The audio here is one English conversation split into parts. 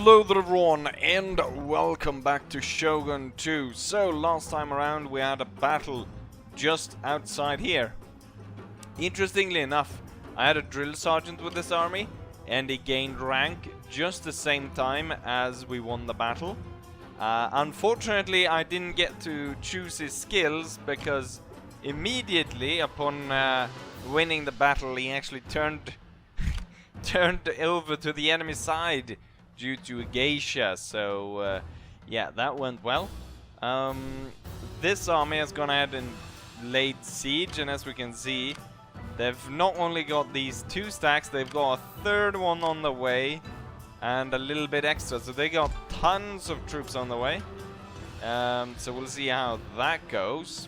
Hello there everyone, and welcome back to Shogun 2. So, last time around we had a battle just outside here. Interestingly enough, I had a drill sergeant with this army, and he gained rank just the same time as we won the battle. Unfortunately, I didn't get to choose his skills, because immediately upon winning the battle, he actually turned over to the enemy side due to a geisha, so yeah, that went well. This army has gone ahead and laid siege, and as we can see, they've not only got these 2 stacks, they've got a 3rd one on the way, and a little bit extra, so they got tons of troops on the way. So we'll see how that goes.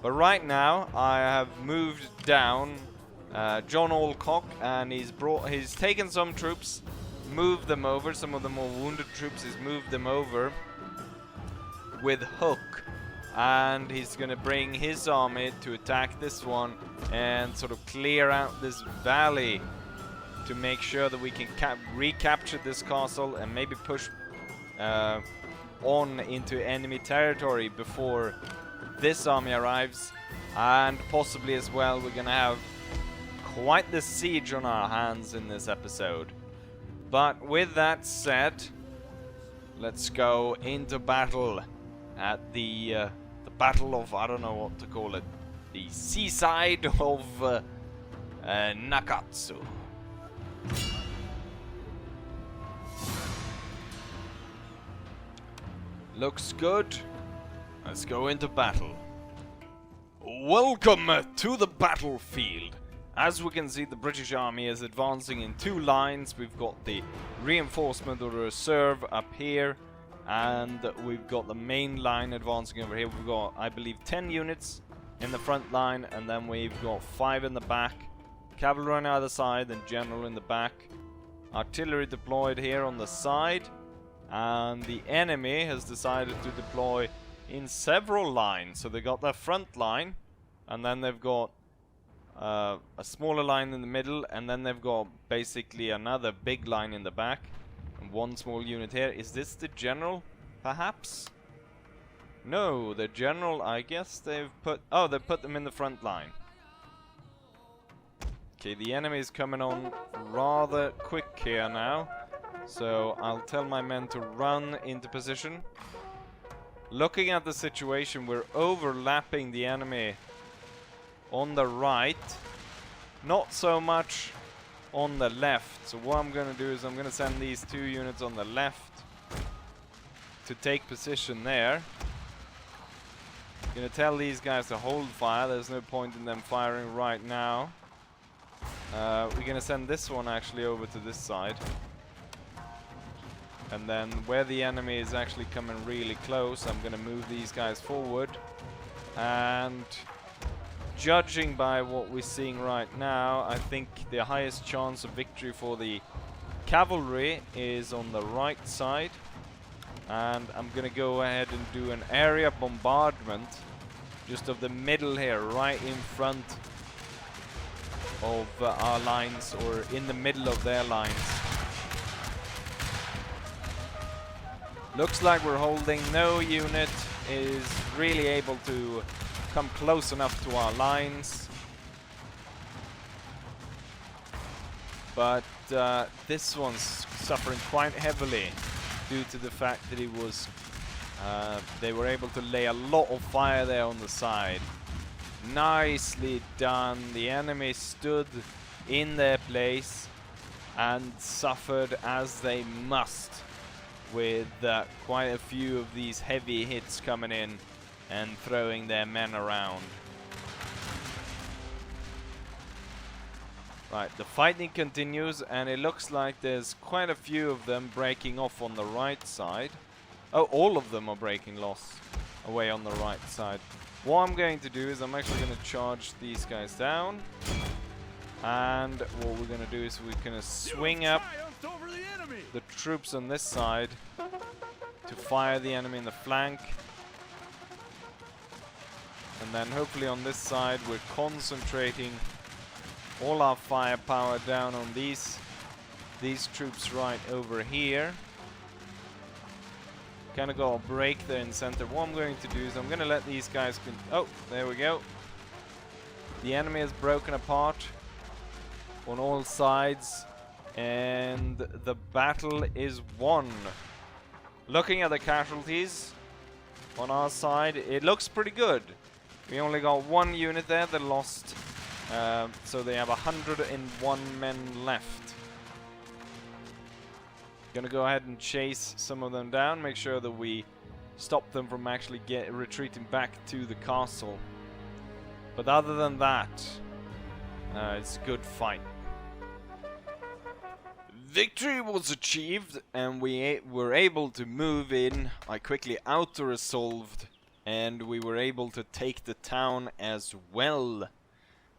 But right now, I have moved down John Alcock, and he's taken some troops, moved them over, some of the more wounded troops, he's moved them over with Hook, and he's gonna bring his army to attack this one and sort of clear out this valley to make sure that we can recapture this castle and maybe push on into enemy territory before this army arrives. And possibly as well, we're gonna have quite the siege on our hands in this episode. But with that said, let's go into battle at the battle of, I don't know what to call it, the seaside of Nakatsu. Looks good. Let's go into battle. Welcome to the battlefield. As we can see, the British Army is advancing in 2 lines. We've got the reinforcement or the reserve up here, and we've got the main line advancing over here. We've got, I believe, 10 units in the front line, and then we've got 5 in the back. Cavalry on either side and general in the back. Artillery deployed here on the side, and the enemy has decided to deploy in several lines. So they got their front line, and then they've got a smaller line in the middle, and then they've got basically another big line in the back and 1 small unit here. Is this the general, perhaps? No, the general, I guess they've put them in the front line. Okay, the enemy is coming on rather quick here now, so I'll tell my men to run into position. Looking at the situation, we're overlapping the enemy on the right, not so much on the left. So what I'm going to do is I'm going to send these 2 units on the left to take position there. I'm going to tell these guys to hold fire. There's no point in them firing right now. We're going to send this one actually over to this side. And then where the enemy is actually coming really close, I'm going to move these guys forward. And judging by what we're seeing right now, I think the highest chance of victory for the cavalry is on the right side. And I'm going to go ahead and do an area bombardment just of the middle here, right in front of our lines, or in the middle of their lines. Looks like we're holding. No unit is really able to come close enough to our lines. But this one's suffering quite heavily due to the fact that it was they were able to lay a lot of fire there on the side. Nicely done. The enemy stood in their place and suffered as they must, with quite a few of these heavy hits coming in and throwing their men around. Right, the fighting continues, and it looks like there's quite a few of them breaking off on the right side. Oh, all of them are breaking away on the right side. What I'm going to do is I'm actually going to charge these guys down. And what we're going to do is we're going to swing up the troops on this side to fire the enemy in the flank. And then hopefully on this side we're concentrating all our firepower down on these troops right over here. Kind of got a break there in center. What I'm going to do is I'm going to let these guys... Oh, there we go. The enemy is broken apart on all sides. And the battle is won. Looking at the casualties on our side, it looks pretty good. We only got one unit there that lost. So they have 101 men left. Gonna go ahead and chase some of them down, make sure that we stop them from actually retreating back to the castle. But other than that, it's a good fight. Victory was achieved, and we were able to move in. I quickly auto-resolved, and we were able to take the town as well.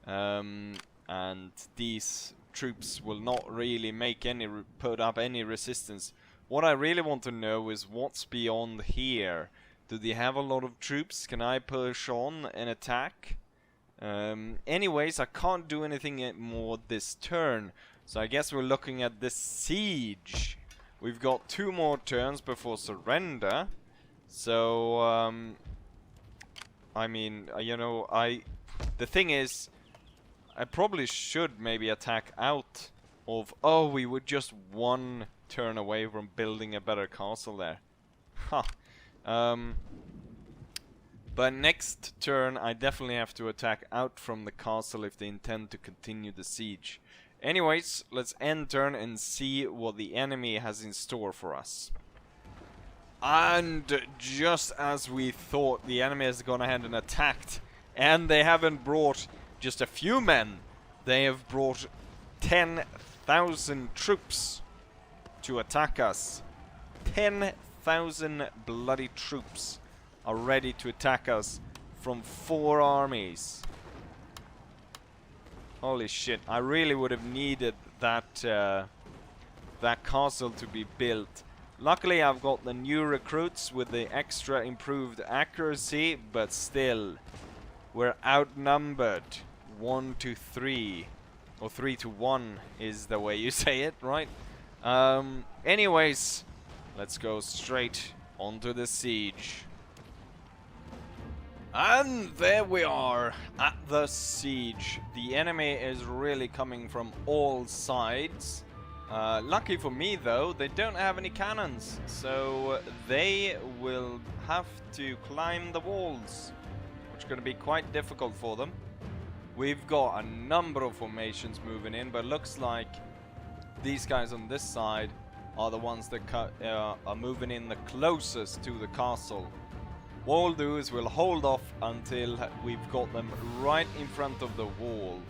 And these troops will not really make any put up any resistance. What I really want to know is what's beyond here. Do they have a lot of troops? Can I push on and attack? Anyways, I can't do anything more this turn, so I guess we're looking at this siege. We've got 2 more turns before surrender, so I mean, you know, the thing is, I probably should maybe attack out of... Oh, we were just 1 turn away from building a better castle there. Huh. But next turn I definitely have to attack out from the castle if they intend to continue the siege. Anyways, let's end turn and see what the enemy has in store for us. And just as we thought, the enemy has gone ahead and attacked. And they haven't brought just a few men. They have brought 10,000 troops to attack us. 10,000 bloody troops are ready to attack us from 4 armies. Holy shit, I really would have needed that that castle to be built. Luckily I've got the new recruits with the extra improved accuracy, but still, we're outnumbered 1 to 3, or 3 to 1 is the way you say it, right? Anyways, let's go straight onto the siege. And there we are at the siege. The enemy is really coming from all sides. Lucky for me though, they don't have any cannons, so they will have to climb the walls, which is going to be quite difficult for them. We've got a number of formations moving in, but looks like these guys on this side are the ones that are moving in the closest to the castle. What we'll do is we'll hold off until we've got them right in front of the wall.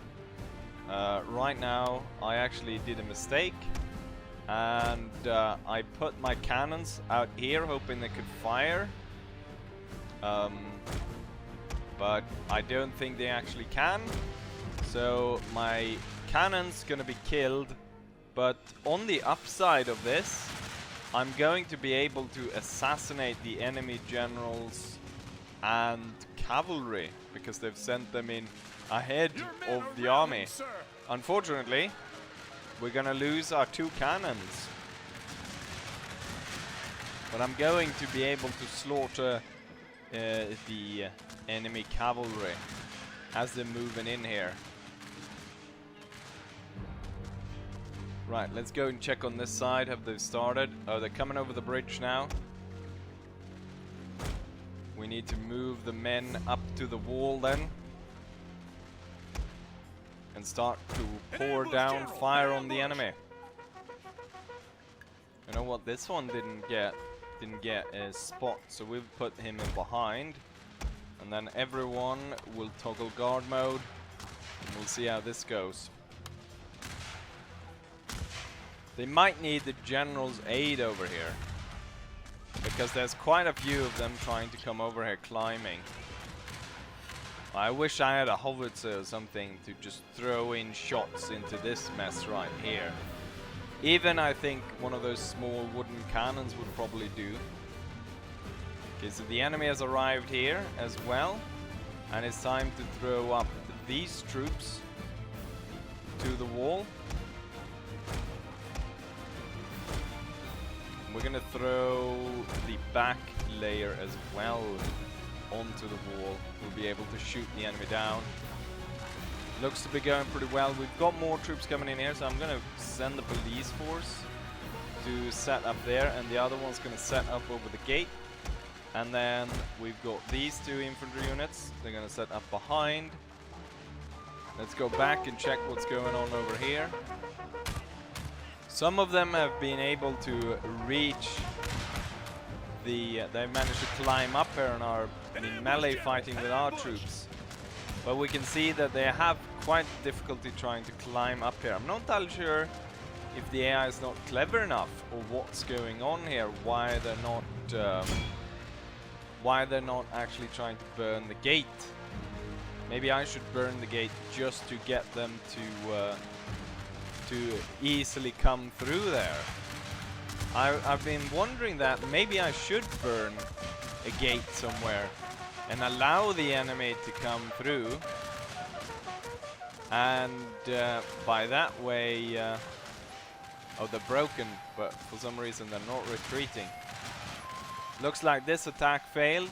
Right now I actually did a mistake, and I put my cannons out here hoping they could fire, but I don't think they actually can, so my cannon's gonna be killed. But on the upside of this, I'm going to be able to assassinate the enemy generals and cavalry, because they've sent them in ahead of the army. Unfortunately, we're gonna lose our 2 cannons, but I'm going to be able to slaughter the enemy cavalry as they're moving in here. Right, let's go and check on this side. Have they started? Oh, they're coming over the bridge now. We need to move the men up to the wall then, and start to pour down fire on the enemy. You know what? This one didn't get a spot, so we've put him in behind, and then everyone will toggle guard mode, and we'll see how this goes. They might need the general's aid over here, because there's quite a few of them trying to come over here climbing. I wish I had a howitzer or something to just throw in shots into this mess right here. Even I think one of those small wooden cannons would probably do. Okay, so the enemy has arrived here as well, and it's time to throw up these troops to the wall. We're gonna throw the back layer as well onto the wall. We'll be able to shoot the enemy down. Looks to be going pretty well. We've got more troops coming in here, so I'm gonna send the police force to set up there, and the other one's gonna set up over the gate. And then we've got these two infantry units. They're gonna set up behind. Let's go back and check what's going on over here. Some of them have been able to reach the... they managed to climb up here and are in melee fighting with our troops. But we can see that they have quite difficulty trying to climb up here. I'm not entirely sure if the AI is not clever enough or what's going on here, why they're not actually trying to burn the gate. Maybe I should burn the gate just to get them to easily come through there. I've been wondering that maybe I should burn a gate somewhere and allow the enemy to come through, and by that way oh, they're broken, but for some reason they're not retreating. Looks like this attack failed.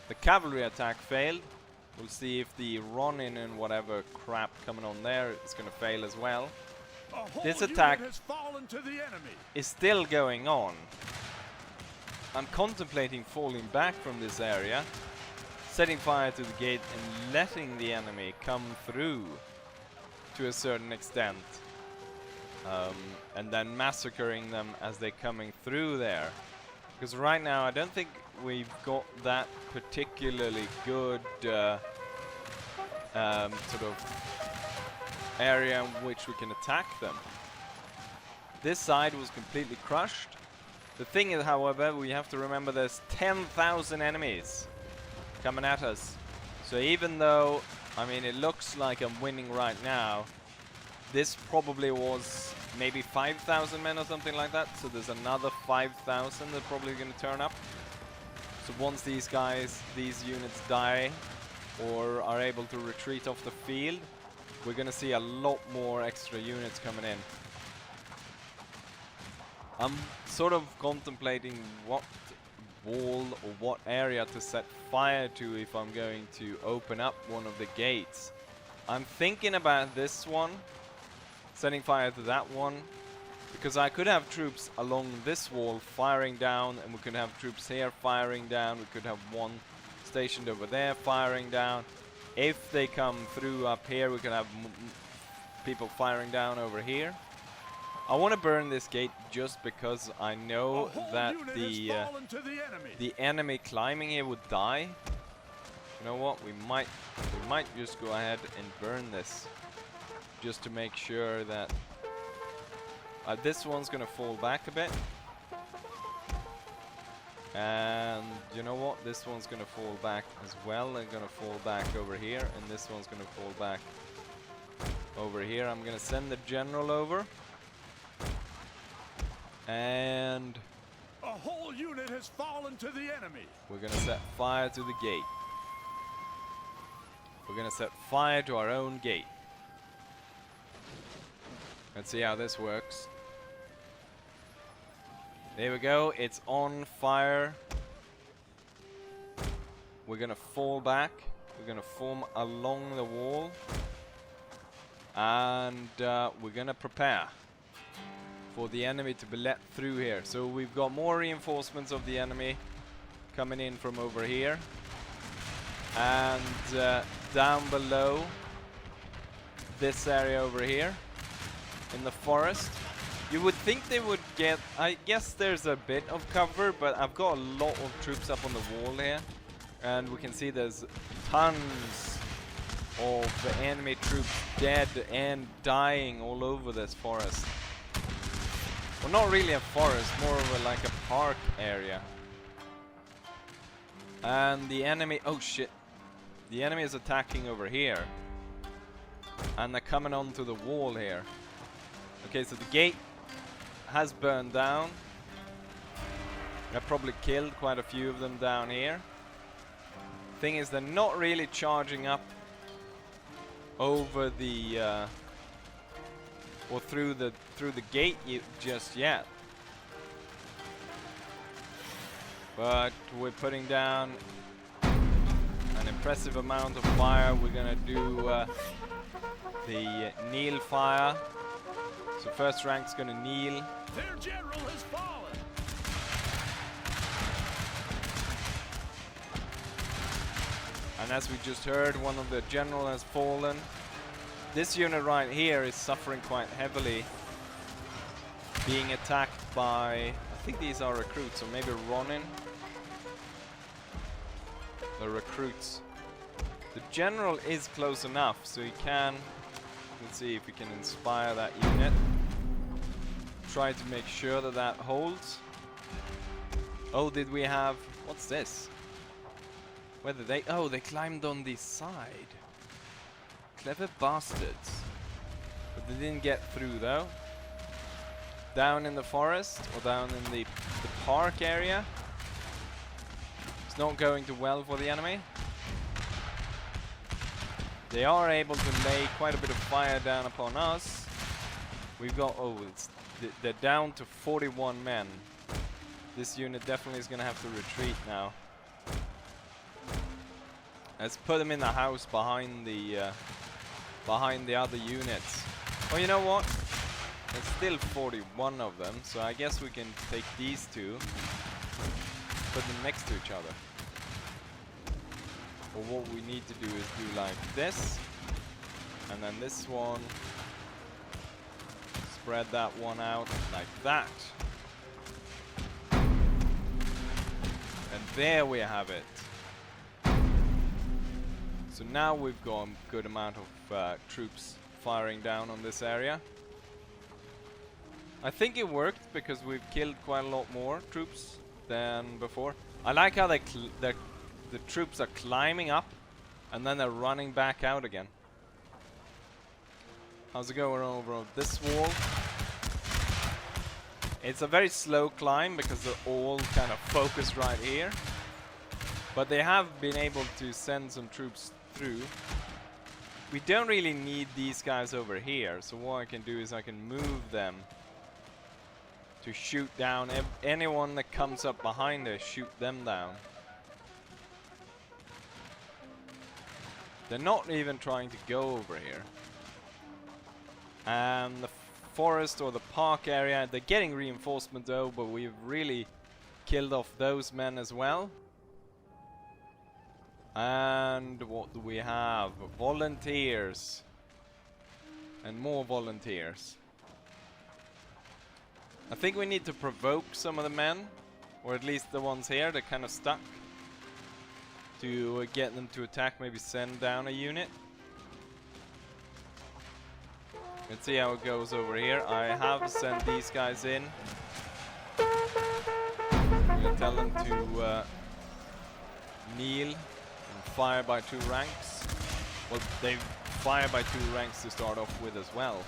The cavalry attack failed. We'll see if the run-in and whatever crap coming on there is going to fail as well. This attack is still going on. I'm contemplating falling back from this area, setting fire to the gate and letting the enemy come through to a certain extent. And then massacring them as they're coming through there. Because right now I don't think we've got that particularly good sort of area in which we can attack them. This side was completely crushed. The thing is, however, we have to remember there's 10,000 enemies coming at us. So even though, I mean, it looks like I'm winning right now, this probably was maybe 5,000 men or something like that. So there's another 5,000 that are probably going to turn up. So once these guys, these units die or are able to retreat off the field, we're going to see a lot more extra units coming in. I'm sort of contemplating what wall or what area to set fire to if I'm going to open up one of the gates. I'm thinking about this one, setting fire to that one, because I could have troops along this wall firing down, and we could have troops here firing down. We could have one stationed over there firing down. If they come through up here, we can have people firing down over here. I want to burn this gate just because I know that the enemy climbing here would die. You know what? We might just go ahead and burn this, just to make sure that this one's gonna fall back a bit. And you know what? This one's gonna fall back as well. They're gonna fall back over here, and this one's gonna fall back over here. I'm gonna send the general over. And a whole unit has fallen to the enemy. We're gonna set fire to the gate. We're gonna set fire to our own gate. Let's see how this works. There we go, it's on fire. We're gonna fall back. We're gonna form along the wall. And we're gonna prepare for the enemy to be let through here. So we've got more reinforcements of the enemy coming in from over here. And down below this area over here in the forest, you would think they would get, I guess there's a bit of cover, but I've got a lot of troops up on the wall here, and we can see there's tons of enemy troops dead and dying all over this forest. Well, not really a forest, more of like a park area. And the enemy, oh shit, the enemy is attacking over here, and they're coming onto the wall here. Okay, so the gate has burned down. I probably killed quite a few of them down here. Thing is, they're not really charging up over the or through the gate just yet. But we're putting down an impressive amount of fire. We're gonna do the kneel fire. So first rank's gonna kneel. Their general has fallen. And as we just heard, one of the general has fallen. This unit right here is suffering quite heavily, being attacked by, I think these are recruits, or maybe Ronin. The recruits. The general is close enough, so he can. Let's see if we can inspire that unit. Try to make sure that that holds. Oh, did we have? What's this? Where did they? Oh, they climbed on the side. Clever bastards. But they didn't get through though. Down in the forest or down in the park area. It's not going too well for the enemy. They are able to lay quite a bit of fire down upon us. We've got, oh, they're down to 41 men. This unit definitely is going to have to retreat now. Let's put them in the house behind the other units. Oh, you know what? There's still 41 of them, so I guess we can take these two, put them next to each other. But what we need to do is do like this, and then this one. Spread that one out like that. And there we have it. So now we've got a good amount of troops firing down on this area. I think it worked because we've killed quite a lot more troops than before. I like how the troops are climbing up and then they're running back out again. How's it going over this wall? It's a very slow climb because they're all kind of focused right here. But they have been able to send some troops through. We don't really need these guys over here, so what I can do is I can move them to shoot down anyone that comes up behind us, shoot them down. They're not even trying to go over here. And the forest or the park area, they're getting reinforcement though, but we've really killed off those men as well. And what do we have? Volunteers. And more volunteers. I think we need to provoke some of the men, or at least the ones here, they're kind of stuck. To get them to attack, maybe send down a unit. Let's see how it goes over here. I have sent these guys in. I'm gonna tell them to kneel and fire by 2 ranks. Well, they fire by 2 ranks to start off with as well.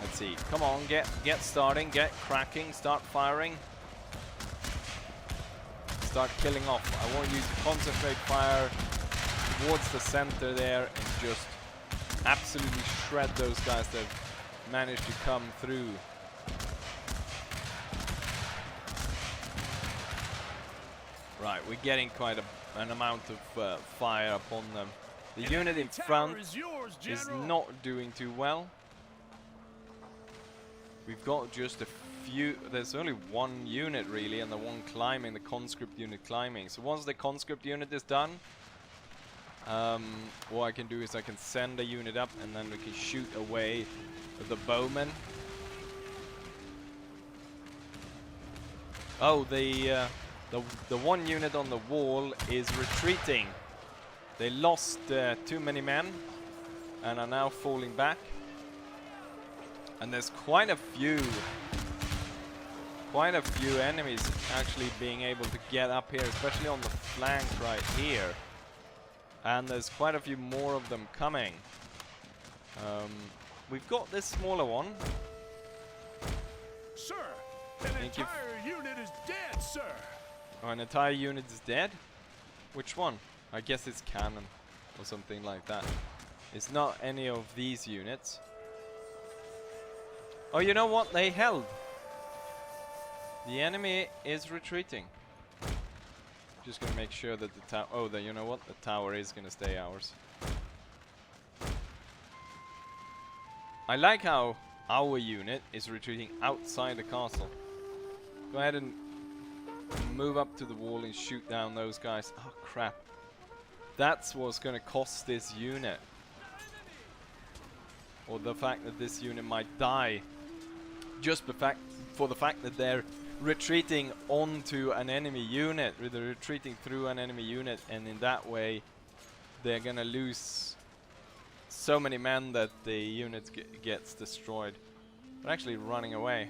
Let's see. Come on, get starting, get cracking, start firing. Start killing off. I want you to concentrate fire towards the center there and just absolutely shred those guys that managed to come through. Right, we're getting quite an amount of fire upon them. The unit in front is not doing too well. We've got just a few, there's only 1 unit really, and the one climbing, the conscript unit climbing. So once the conscript unit is done, what I can do is I can send a unit up and then we can shoot away the bowmen. Oh, the 1 unit on the wall is retreating. They lost too many men and are now falling back. And there's quite a few enemies actually being able to get up here, especially on the flank right here. And there's quite a few more of them coming. We've got this smaller one. Sir, an entire unit is dead, sir. Oh, an entire unit is dead? Which one? I guess it's cannon or something like that. It's not any of these units. Oh, you know what? They held. The enemy is retreating. Just gonna make sure that the tower... Oh, then you know what? The tower is gonna stay ours. I like how our unit is retreating outside the castle. Go ahead and move up to the wall and shoot down those guys. Oh, crap. That's what's gonna cost this unit. Or the fact that this unit might die. Just for the fact that they're retreating onto an enemy unit. They're retreating through an enemy unit, and in that way they're gonna lose so many men that the unit gets destroyed. They're actually running away.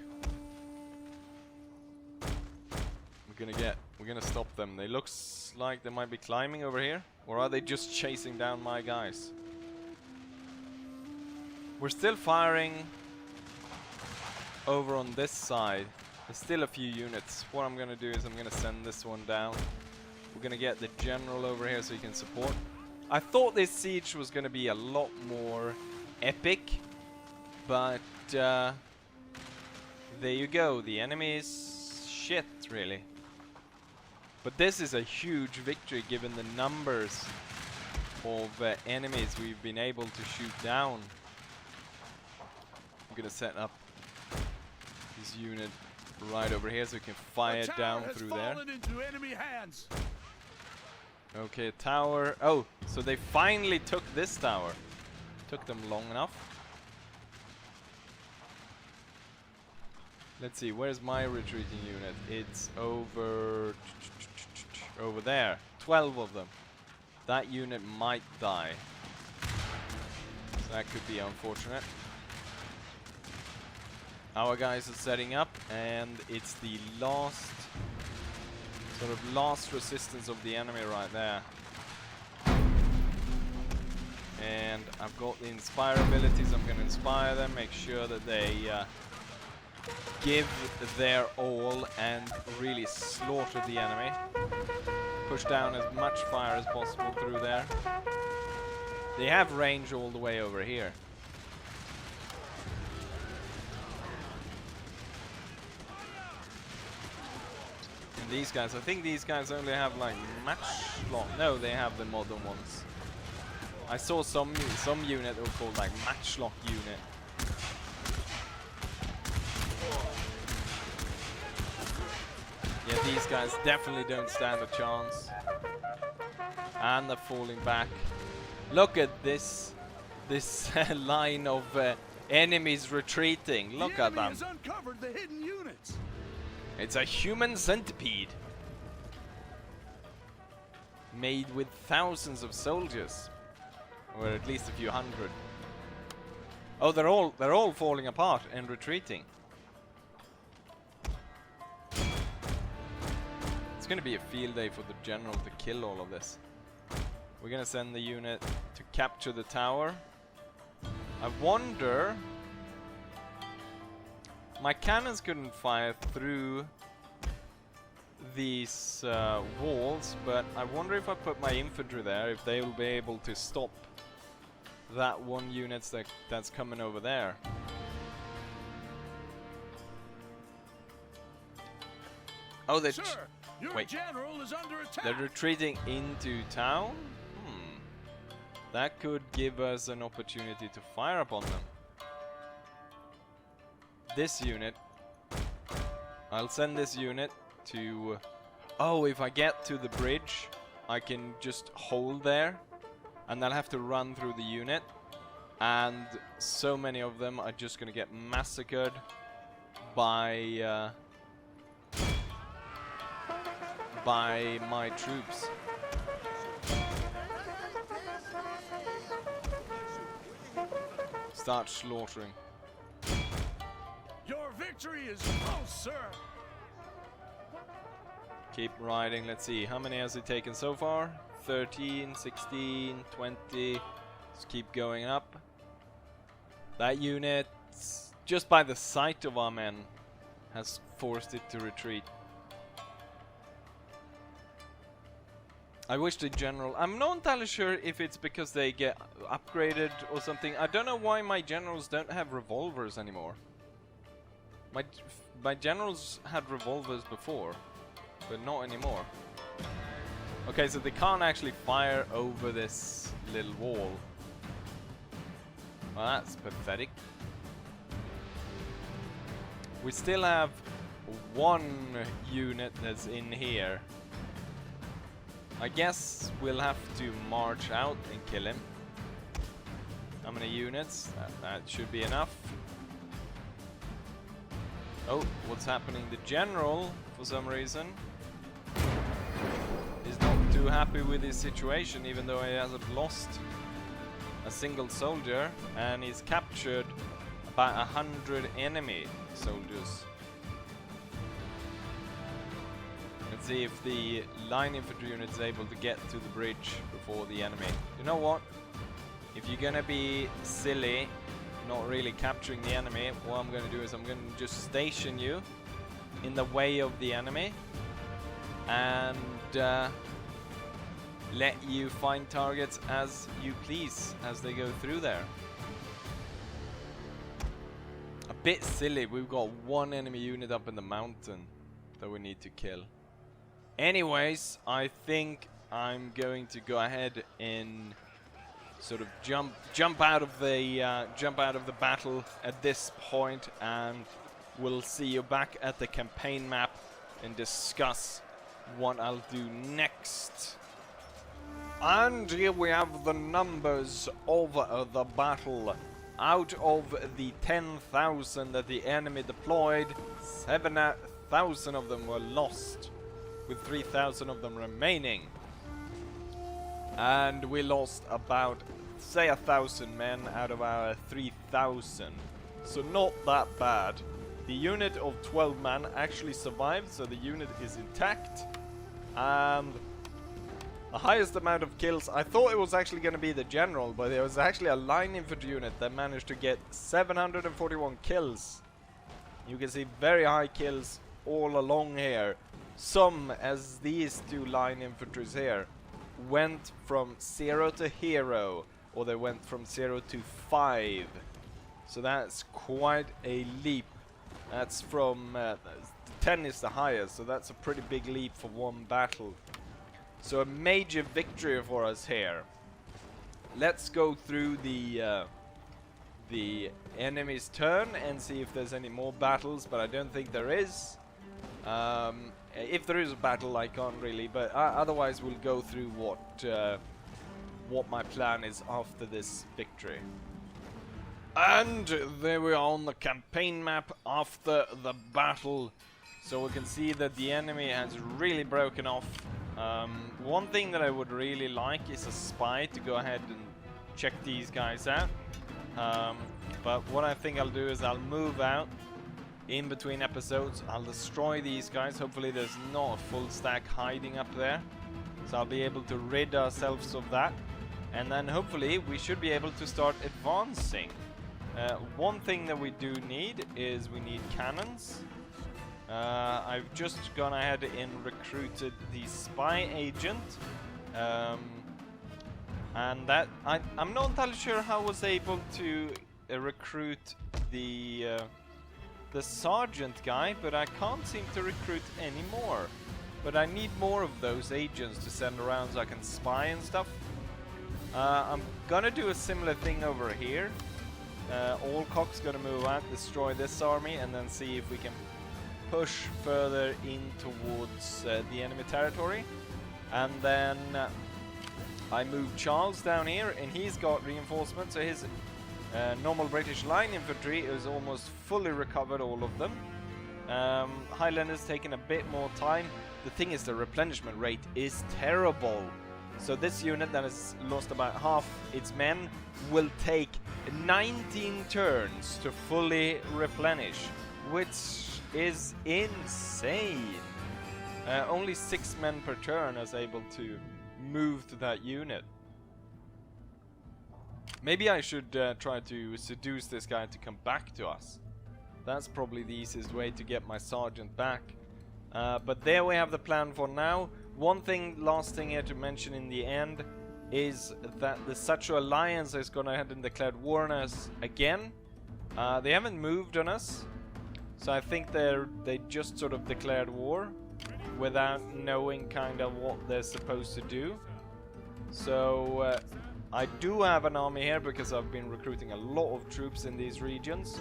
We're gonna stop them. They looks like they might be climbing over here, or are they just chasing down my guys? We're still firing over on this side. There's still a few units. What I'm gonna do is I'm gonna send this one down. We're gonna get the general over here so he can support. I thought this siege was gonna be a lot more epic, but there you go. The enemy is shit, really. But this is a huge victory given the numbers of enemies we've been able to shoot down. I'm gonna set up this unit right over here so we can fire down through there. Into enemy hands. Okay, tower. Oh, so they finally took this tower. Took them long enough. Let's see, where's my retreating unit? It's over there. 12 of them. That unit might die. So that could be unfortunate. Our guys are setting up, and it's the last resistance of the enemy right there. And I've got the inspire abilities. I'm going to inspire them, make sure that they give their all and really slaughter the enemy. Push down as much fire as possible through there. They have range all the way over here. And these guys, I think these guys only have like matchlock. No, they have the modern ones. I saw some unit that were called like matchlock unit. Yeah, these guys definitely don't stand a chance. And they're falling back. Look at this line of enemies retreating. Look at them. Has uncovered the hidden units. It's a human centipede. Made with thousands of soldiers. Or at least a few hundred. Oh, they're all falling apart and retreating. It's gonna be a field day for the general to kill all of this. We're gonna send the unit to capture the tower. I wonder... My cannons couldn't fire through these walls, but I wonder if I put my infantry there, if they will be able to stop that one unit that's coming over there. Oh, they... Sir, your wait. general is under attack. They're retreating into town? That could give us an opportunity to fire upon them. This unit... I'll send this unit to... Oh, if I get to the bridge, I can just hold there. And I'll have to run through the unit. And so many of them are just gonna get massacred by my troops. Start slaughtering. Your victory is close, sir. Keep riding. Let's see. How many has it taken so far? 13, 16, 20. Just keep going up. That unit, just by the sight of our men, has forced it to retreat. I wish the general... I'm not entirely sure if it's because they get upgraded or something. I don't know why my generals don't have revolvers anymore. My generals had revolvers before, but not anymore. Okay, so they can't actually fire over this little wall. Well, that's pathetic. We still have one unit that's in here. I guess we'll have to march out and kill him. How many units? That should be enough. Oh, what's happening? The general, for some reason, is not too happy with his situation, even though he hasn't lost a single soldier, and he's captured about 100 enemy soldiers. Let's see if the line infantry unit is able to get to the bridge before the enemy. You know what? If you're gonna be silly, not really capturing the enemy, what I'm gonna do is I'm gonna just station you in the way of the enemy and let you find targets as you please as they go through there. A bit silly, we've got one enemy unit up in the mountain that we need to kill. Anyways, I think I'm going to go ahead and sort of jump out of the battle at this point, and we'll see you back at the campaign map and discuss what I'll do next. And here we have the numbers of the battle. Out of the 10,000 that the enemy deployed, 7,000 of them were lost, with 3,000 of them remaining. And we lost about, say, 1,000 men out of our 3,000. So not that bad. The unit of 12 men actually survived, so the unit is intact. And the highest amount of kills, I thought it was actually going to be the general, but there was actually a line infantry unit that managed to get 741 kills. You can see very high kills all along here. Some, as these two line infantries here, went from 0 to hero, or they went from 0 to 5. So that's quite a leap. That's from 10 is the highest, so that's a pretty big leap for one battle. So a major victory for us here. Let's go through the enemy's turn and see if there's any more battles, but I don't think there is. If there is a battle, I can't really, but otherwise we'll go through what my plan is after this victory. And there we are on the campaign map after the battle. So we can see that the enemy has really broken off. One thing that I would really like is a spy to go ahead and check these guys out. But what I think I'll do is I'll move out in between episodes. I'll destroy these guys. Hopefully there's not a full stack hiding up there. So I'll be able to rid ourselves of that. And then hopefully we should be able to start advancing. One thing that we do need is we need cannons. I've just gone ahead and recruited the spy agent. And that I'm not entirely sure how I was able to recruit the sergeant guy, but I can't seem to recruit any more. But I need more of those agents to send around so I can spy and stuff. I'm gonna do a similar thing over here. Alcock's gonna move out, destroy this army, and then see if we can push further in towards the enemy territory. And then I move Charles down here, and he's got reinforcements, so his normal British line infantry is almost fully recovered, all of them. Highlanders taking a bit more time. The thing is, the replenishment rate is terrible. So this unit that has lost about half its men will take 19 turns to fully replenish, which is insane. Only 6 men per turn is able to move to that unit. Maybe I should try to seduce this guy to come back to us. That's probably the easiest way to get my sergeant back. But there we have the plan for now. One thing, last thing here to mention in the end, is that the Satcho Alliance has gone ahead and declared war on us again. They haven't moved on us, so I think they just sort of declared war. without knowing kind of what they're supposed to do. So I do have an army here because I've been recruiting a lot of troops in these regions,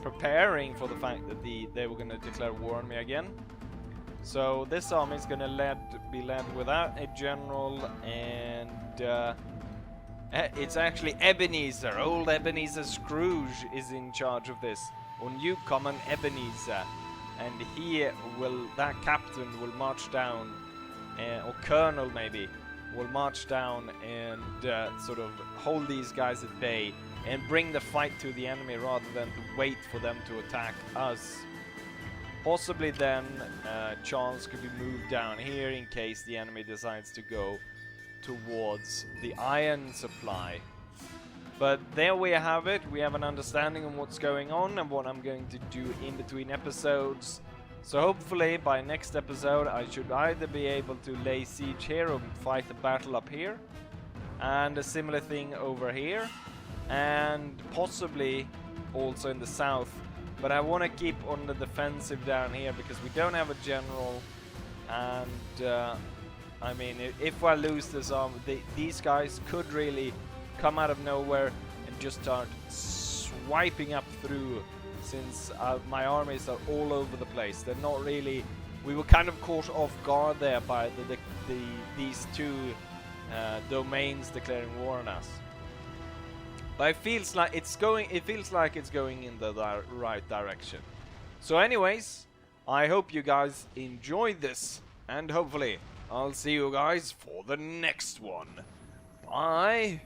preparing for the fact that they were going to declare war on me again. So this army is going to be led without a general, and it's actually Ebenezer. Old Ebenezer Scrooge is in charge of this. Or Newcomen Ebenezer, and that captain will march down, or colonel maybe, will march down and sort of hold these guys at bay and bring the fight to the enemy rather than to wait for them to attack us. Possibly then Charles could be moved down here in case the enemy decides to go towards the iron supply. But there we have it. We have an understanding of what's going on and what I'm going to do in between episodes. So hopefully by next episode I should either be able to lay siege here or fight a battle up here, and a similar thing over here, and possibly also in the south. But I want to keep on the defensive down here because we don't have a general, and I mean, if I lose this army, these guys could really come out of nowhere and just start swiping up through, since my armies are all over the place. They're not really... We were kind of caught off guard there by these two domains declaring war on us. But it feels like it's going in the right direction. So anyways, I hope you guys enjoyed this, and hopefully I'll see you guys for the next one. Bye!